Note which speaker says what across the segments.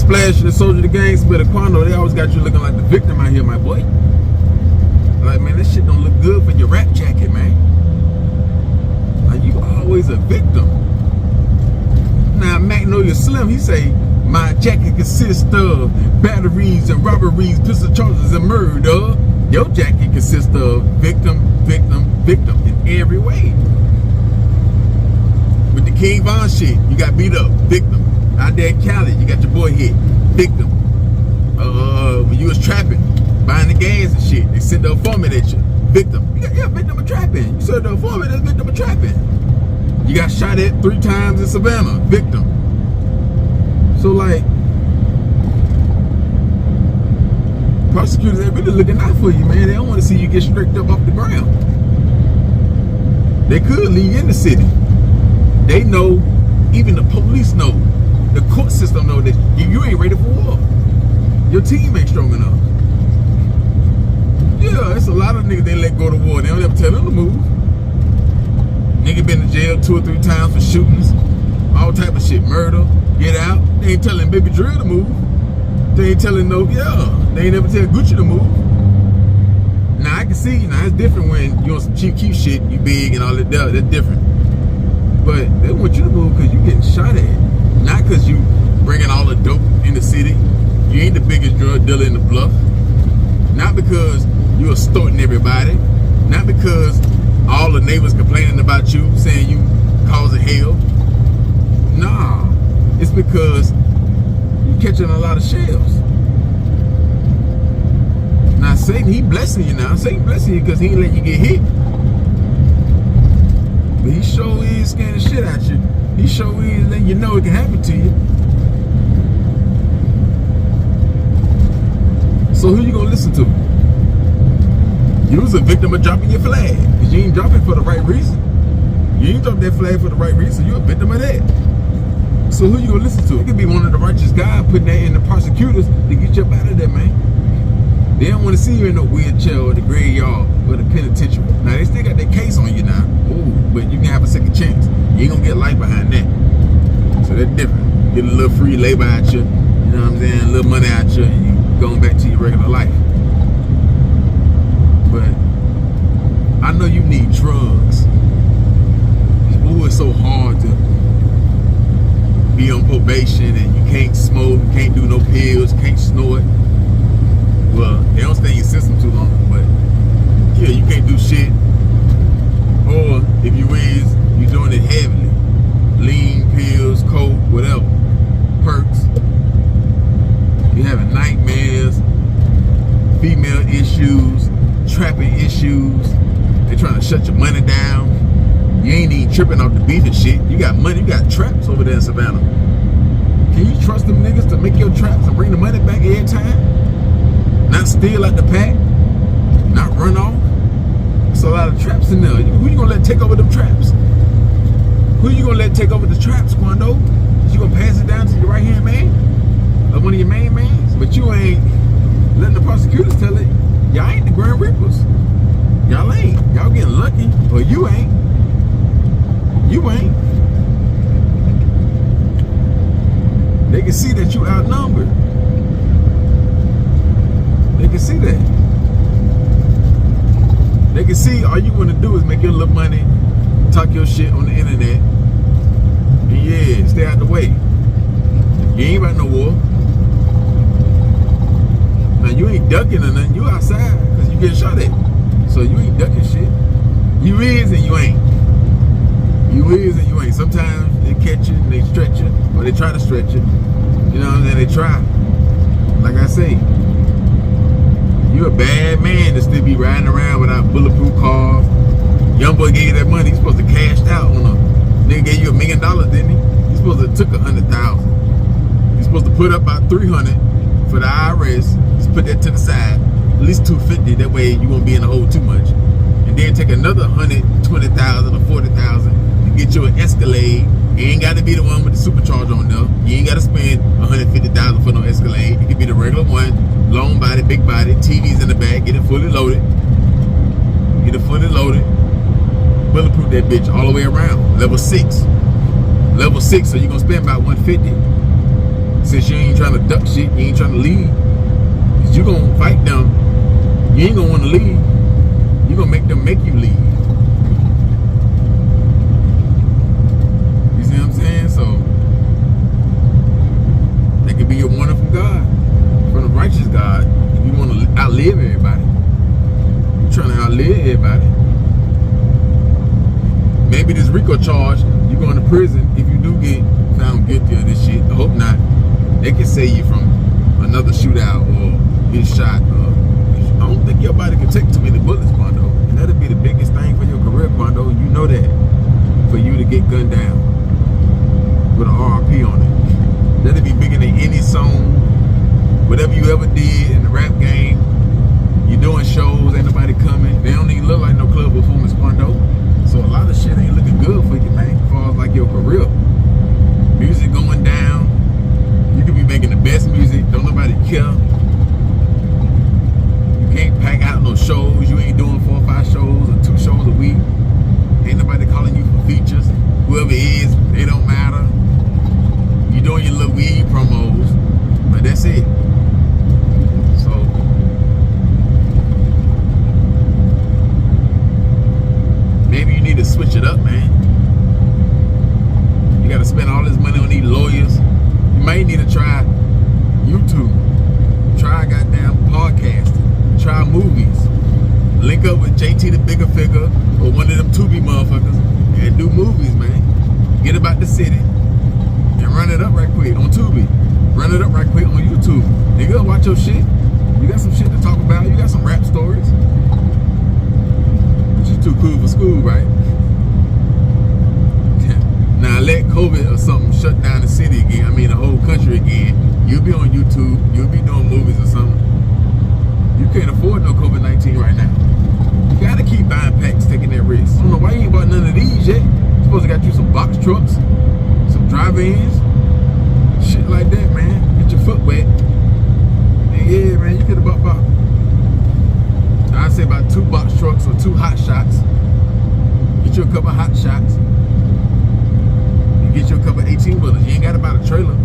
Speaker 1: Splash, the soldier, the gang, split a Quando. They always got you looking like the victim out here, my boy. Like, man, this shit don't look good for your rap jacket, man. Like, you always a victim. Now, Magnolia Slim, he say, my jacket consists of batteries and robberies, pistol charges and murder. Your jacket consists of victim, victim, victim in every way. With the King Von shit, you got beat up, victim. Out there in Cali, you got your boy hit, victim. When you was trapping, buying the gas and shit, they sent the informant at you, victim. Yeah, victim of trapping. You said the informant is victim of trapping. You got shot at 3 times in Savannah, victim. So like, prosecutors ain't really looking out for you, man. They don't want to see you get straightened up off the ground. They could leave you in the city. They know, even the police know, the court system know that you ain't ready for war. Your team ain't strong enough. Yeah, it's a lot of niggas they let go to war. They don't ever tell them to move. Nigga been to jail 2 or 3 times for shootings, all type of shit, murder, get out. They ain't telling Baby Drill to move. They ain't telling they ain't never tell Gucci to move. Now I can see, now it's different when you on some cheap shit, you big and all that, that's different. But they want you to move because you getting shot at. Not because you bringing all the dope in the city. You ain't the biggest drug dealer in the bluff. Not because you extorting everybody. Not because all the neighbors complaining about you, saying you causing hell. Nah, it's because you catching a lot of shells. Now Satan, he blessing you now. Satan blessing you because he ain't letting you get hit. But he sure is scaring the shit out you. He sure is letting you know it can happen to you. So who you gonna listen to? You was a victim of dropping your flag. Because you ain't dropping for the right reason. You ain't drop that flag for the right reason. You're a victim of that. So who you gonna listen to? It could be one of the righteous guys putting that in the prosecutors to get you up out of there, man. They don't want to see you in no wheelchair or the graveyard or the penitentiary. Now they still got that case on you now. Ooh, but you can have a second chance. You ain't gonna get life behind that. So that's different. Get a little free labor out you, you know what I'm saying? A little money out you, and you going back to your regular life. But I know you need drugs. Ooh, it's so hard to be on probation and you can't smoke, you can't do no pills, can't snort. Well, they don't stay in your system too long, but yeah, you can't do shit. Or if you is, you're doing it heavily. Lean, pills, coke, whatever. Perks. You're having nightmares, female issues, trapping issues. They're trying to shut your money down. You ain't even tripping off the beef and shit. You got money, you got traps over there in Savannah. Can you trust them niggas to make your traps and bring the money back every time? Not steal at the pack, not run off. There's a lot of traps in there. Who you gonna let take over them traps? Who you gonna let take over the traps, Quando? You gonna pass it down to your right hand man? Or one of your main mans? But you ain't letting the prosecutors tell it. Y'all ain't the Grand Reapers. Y'all ain't. Y'all getting lucky. Or you ain't. You ain't. They can see that you outnumbered. They can see that. They can see all you want to do is make your little money, talk your shit on the internet, and yeah, stay out the way. You ain't about no war. Now you ain't ducking or nothing. You outside because you getting shot at. So you ain't ducking shit. You is and you ain't. You is and you ain't. Sometimes they catch you and they stretch you, or they try to stretch you. You know what I'm saying? They try. Like I say, you a bad man to still be riding around without bulletproof cars. Young boy gave you that money. He's supposed to cash out on a nigga gave you $1 million, didn't he? He's supposed to took 100,000. He's supposed to put up about 300 for the IRS. Just put that to the side. At least 250. That way you won't be in the hole too much. And then take another 120,000 or 40,000 to get you an Escalade. You ain't got to be the one with the supercharger on there. You ain't got to spend 150,000 for no Escalade. It could be the regular one. Long body, big body, TVs in the back, get it fully loaded. Get it fully loaded. Bulletproof that bitch all the way around. Level 6. Level 6, so you're gonna spend about 150. since you ain't trying to duck shit, you ain't trying to leave, cause you gonna fight them. You ain't gonna want to leave. You gonna make them make you leave. You see what I'm saying? So they could be a warning from God, from the righteous God. If you want to outlive everybody, you're trying to outlive everybody. Maybe this RICO charge, you going to prison if you do get found guilty of this shit. I hope not. They can save you from another shootout or get shot. I don't think your body can take too many bullets, Quando. And that'll be the biggest thing for your career, Quando. You know that. For you to get gunned down with an RRP on it. That'll be bigger than any song, whatever you ever did in the rap game. You're doing shows, ain't nobody coming. They don't even look like no club performance, Quando. So a lot of shit ain't looking good for you, man, as far as like your career. Music going down. You could be making the best music, don't nobody care. You can't pack out no shows. You ain't doing 4 or 5 shows or 2 shows a week. Ain't nobody calling you for features. Whoever it is, they don't matter. You doing your little weed promos, but that's it. So maybe you need to switch it up, man. You got to spend all this money on these lawyers. You might need to try YouTube. Try goddamn podcasting. Try movies. Link up with JT the Bigger Figure or one of them Tubi motherfuckers and do movies, man. Get about the city and run it up right quick on Tubi. Run it up right quick on YouTube. Nigga, watch your shit. You got some shit to talk about. You got some rap stories. But you too cool for school, right? Now let COVID or something shut down the city again. I mean the whole country again. You'll be on YouTube. You'll be doing movies or something. You can't afford no COVID-19 right now. You gotta keep buying packs, taking that risk. I don't know why you ain't bought none of these yet. You're supposed to got you some box trucks, some drive-ins, shit like that, man. Get your foot wet. And yeah, man, you could have bought about, I'd say about 2 box trucks or 2 hot shots. Get you a couple of hot shots. Get you a couple of 18 bullets. You ain't got to buy the trailer.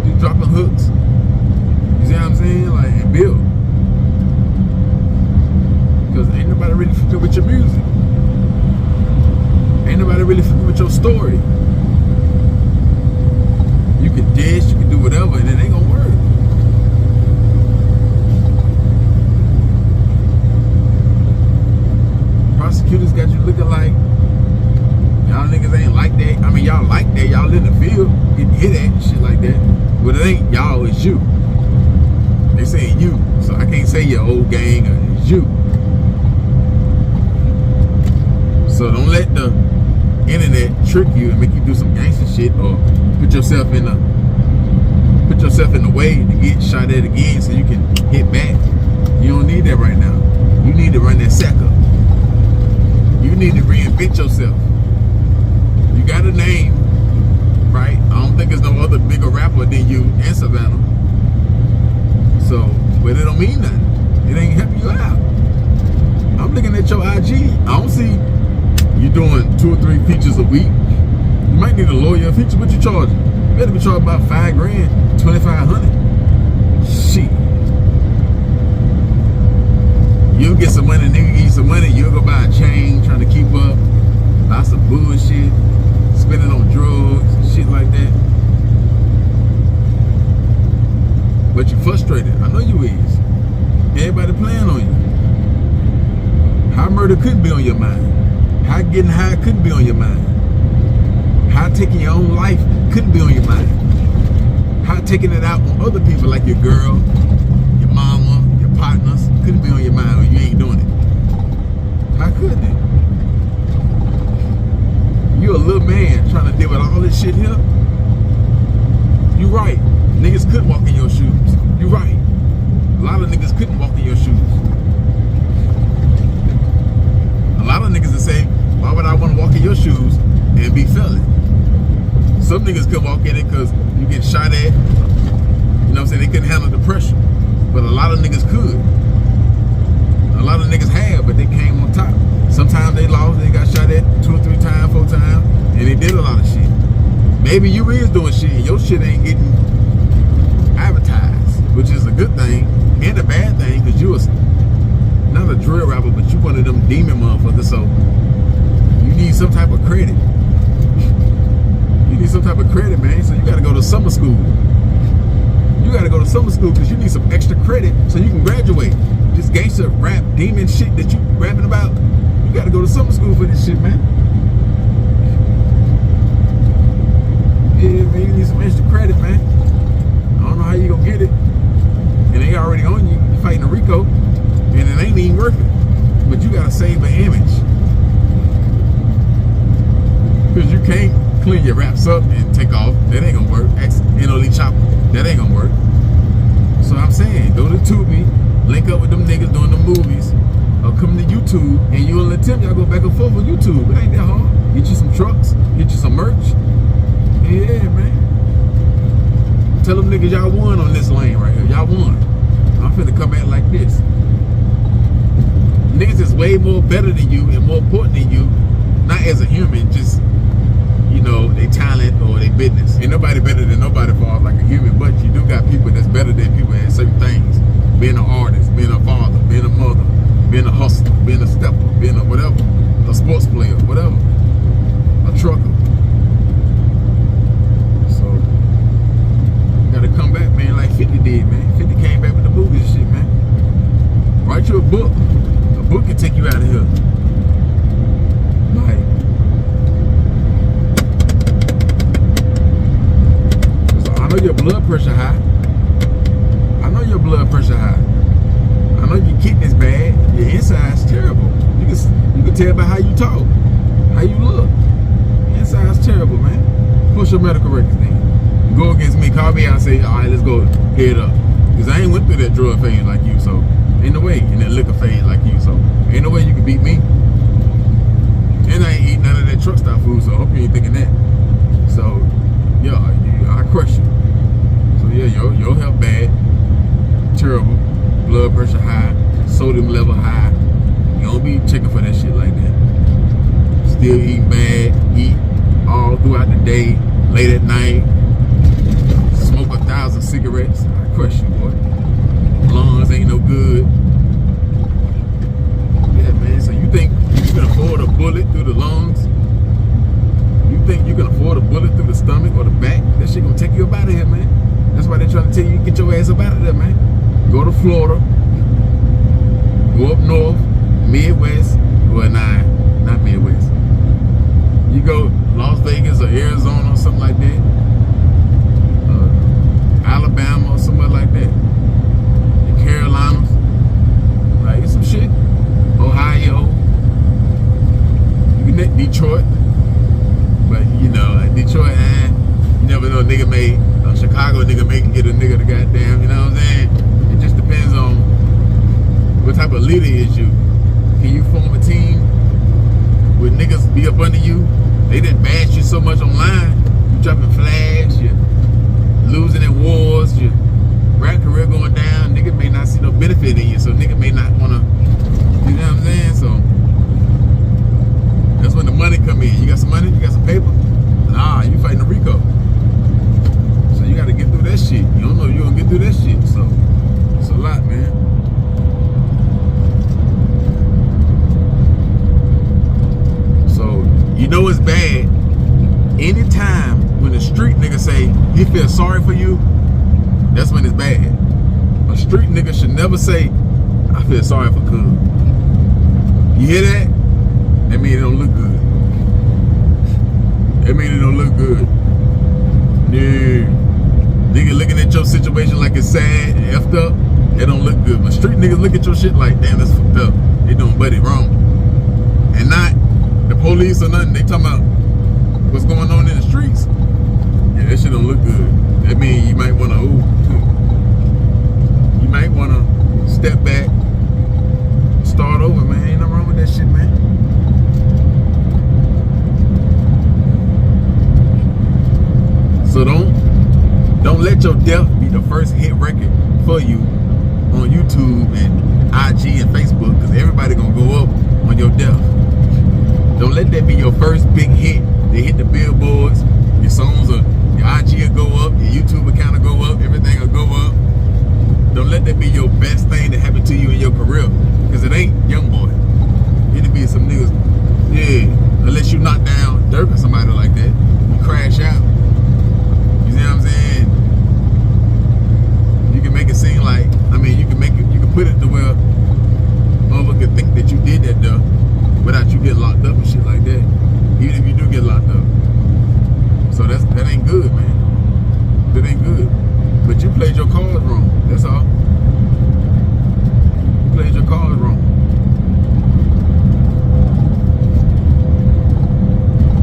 Speaker 1: Just dropping hooks. You see what I'm saying? Like, and build. Because ain't nobody really fucking with your music. Ain't nobody really fucking with your story. You can dish, you can do whatever, and it ain't gonna work. Prosecutors got you looking like y'all niggas ain't like that. I mean, y'all like that. Y'all in the field getting hit at and shit like that. But it ain't y'all, it's you. They saying you. So I can't say your old gang or it's you. So don't let the internet trick you and make you do some gangster shit or put yourself in the way to get shot at again so you can hit back. You don't need that right now. You need to run that sack up. You need to reinvent yourself. You got a name, right? I don't think there's no other bigger rapper than you and Savannah. So, but it don't mean nothing. It ain't helping you out. I'm looking at your IG. I don't see you doing 2 or 3 features a week. You might need a lawyer feature. What you charging? You better be charging about $5 grand, $2,500. Shit. You'll get some money, nigga give you some money, you'll go buy a chain, trying to keep up, buy some bullshit, spending on drugs, shit like that. But you frustrated. I know you is. Everybody playing on you. How murder could be on your mind. How getting high couldn't be on your mind. How taking your own life couldn't be on your mind. How taking it out on other people like your girl, your mama, your partners couldn't be on your mind when you ain't doing it. How could they? You a little man trying to deal with all this shit here. You right. Niggas could walk in your shoes. You right. A lot of niggas couldn't walk in your shoes. A lot of niggas will say, why would I want to walk in your shoes and be felon? Some niggas could walk in it because you get shot at. You know what I'm saying? They couldn't handle the pressure. But a lot of niggas could. A lot of niggas have, but they came on top. Sometimes they lost, they got shot at 2 or 3 times, 4 times, and they did a lot of shit. maybe you is doing shit and your shit ain't getting advertised, which is a good thing and a bad thing, because you was not a drill rapper, but you one of them demon motherfuckers, so you need some type of credit. You need some type of credit, man, so you gotta go to summer school. You gotta go to summer school because you need some extra credit so you can graduate. This gangster rap demon shit that you rapping about, you gotta go to summer school for this shit, man. Yeah, man, you need some extra credit, man. I don't know how you gonna get it. And they already on you. You fighting a Rico, and it ain't even worth it. But you gotta save an image. Because you can't clean your raps up and take off. That ain't gonna work. NLE Chopper. That ain't gonna work. So I'm saying, go to Tubi, link up with them niggas doing the movies, or come to YouTube, and you'll attempt, y'all go back and forth on YouTube. It ain't that hard. Get you some trucks, get you some merch. Yeah, man. Tell them niggas y'all won on this lane right here. Y'all won. I'm finna come back like this. Niggas is way more better than you and more important than you, not as a human, just, you know, they talent or they business. Ain't nobody better than nobody for like a human, but you do got people that's better than people at certain things. Being an artist, being a father, being a mother, being a hustler, being a stepper, being a whatever, a sports player, whatever, a trucker. So, you gotta come back, man, like 50 did, man. 50 came back with the movies and shit, man. Write you a book. A book can take you out of here. Like, I know your blood pressure high. I know your blood pressure high. I know your kidneys bad. Your inside's terrible. You can tell by how you talk, how you look. Your inside's terrible, man. Push your medical records then. Go against me. Call me out and say, all right, let's go head up. Because I ain't went through that drug phase like you, so ain't no way. In that liquor phase like you, so ain't no way you can beat me. And I ain't eat none of that truck stop food, so I hope you ain't thinking that. So, yeah, I crush you. So yeah, your health bad, terrible, blood pressure high, sodium level high. You don't be checking for that shit like that. Still eating bad, eat all throughout the day, late at night, smoke 1,000 cigarettes. I crush you, boy. Lungs ain't no good. Yeah, man, so you think you can afford a bullet through the lungs? You think you can afford a bullet through the stomach or the back? That shit gonna take you up out of here, man. That's why they're trying to tell you, get your ass up out of there, man. Go to Florida, go up north, Midwest, well, nah, not Midwest. You go Las Vegas or Arizona or something like that, Alabama or somewhere like that, the Carolinas, like some shit, Ohio, you can Detroit, but you know, Detroit, you never know, nigga may, Chicago nigga may get a nigga to goddamn, you know what I'm saying? It just depends on what type of leader is you. Can you form a team with niggas be up under you? They didn't bash you so much online. You dropping flags, you losing in wars, your rap career going down. Nigga may not see no benefit in you, so nigga may not wanna, you know what I'm saying? So that's when the money come in. You got some money? You got some paper? Nah, you fighting a Rico. So you gotta get through that shit. You don't know you gonna get through that shit. So it's a lot, man. So you know it's bad. Anytime when a street nigga say he feels sorry for you, that's when it's bad. A street nigga should never say, I feel sorry for Cub. You hear that? That means it don't look good. That means it don't look good. Yeah. Nigga looking at your situation like it's sad and effed up, it don't look good. When street niggas look at your shit like, damn, that's fucked up. They doing buddy wrong. And not the police or nothing. They talking about what's going on in the streets. Yeah, that shit don't look good. That means you might want to, you might want to step back, start over, man. Ain't nothing wrong with that shit, man. So don't let your death be the first hit record for you on YouTube and IG and Facebook, because everybody gonna go up on your death. Don't let that be your first big hit. They hit the billboards, Your songs will, your IG will go up, your YouTube account will go up, everything will go up. Don't let that be your best thing that happened to you in your career. Because it ain't, young boy. It'll be some niggas, yeah, unless you knock down Dirk or somebody like that, you crash out. You see what I'm saying? You can make it seem like, I mean, you can put it to where motherfucker think that you did that though, without you getting locked up and shit like that. Even if you do get locked up. So that ain't good, man. That ain't good. But you played your cards wrong. That's all. You played your cards wrong.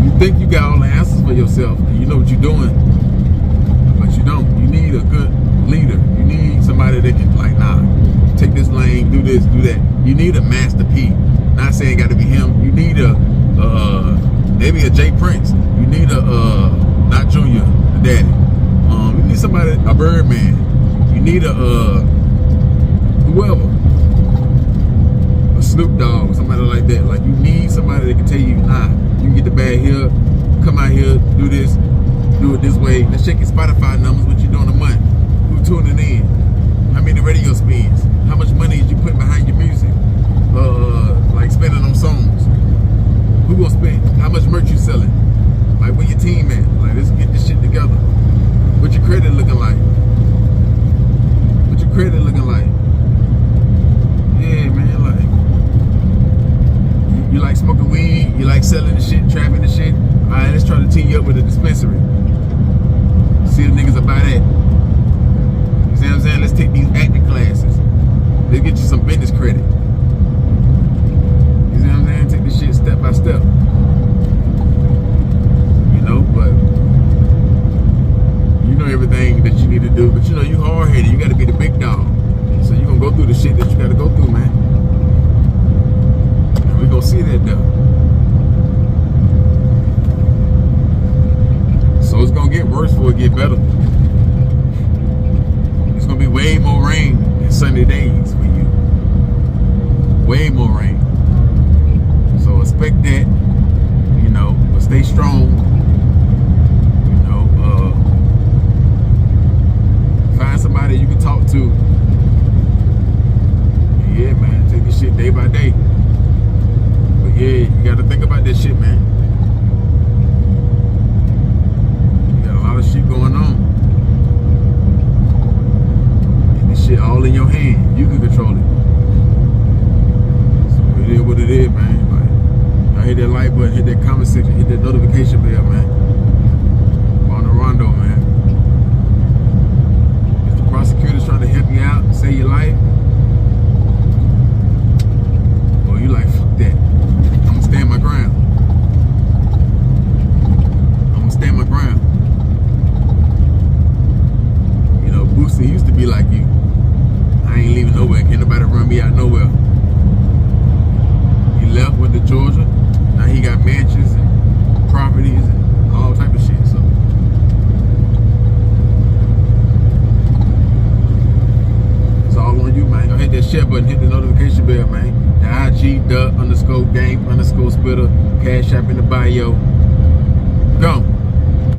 Speaker 1: You think you got all the answers for yourself and you know what you're doing, but you don't. You need a good leader. You need somebody that can, like, nah, take this lane, do this, do that. You need a Master P. Not saying it got to be him. You need maybe a Jay Prince. You need not Junior, the daddy. You need somebody, a Birdman. You need whoever, a Snoop Dogg, somebody like that. Like, you need somebody that can tell you, nah, you can get the bag here, come out here, do this, do it this way. Let's check your Spotify numbers, what you doing a month, who tuning in, how many radio spins, how much money did you put behind your music, like spending on songs, who gonna spend, how much merch you selling, like where your team at, like let's get this shit together. What your credit looking like? What your credit looking like? Yeah, man, like you like smoking weed, you like selling the shit, trapping the shit. Alright, let's try to team you up with a dispensary. See if niggas will buy that. You see what I'm saying? Let's take these acting classes. Let's get you some business credit. You see what I'm saying? Take this shit step by step. You know, but you know everything that you need to do, but you know you hard-headed. You got to be the big dog. So you gonna go through the shit that you got to go through, man. And we gonna see that though. So it's gonna get worse before it get better. It's gonna be way more rain than sunny days for you. Way more rain. So expect that. You know, but stay strong. Find somebody you can talk to. Yeah, man, take this shit day by day. But yeah, you gotta think about this shit, man. You got a lot of shit going on. And this shit all in your hand. You can control it. So it is what it is, man. Like, y'all hit that like button, hit that comment section, hit that notification bell, man. Quando Rondo, man. Prosecutors trying to help you out, save your life. Or you like, fuck that. I'm gonna stand my ground. I'm gonna stand my ground. You know, Boosie used to be like you. I ain't leaving nowhere. Can't nobody run me out nowhere. He left, went to Georgia. Now he got mansions and properties and all type of shit. So on you, man. Go hit that share button, hit the notification bell, man. The IG, _game_spitter, Cash App in the bio. Go.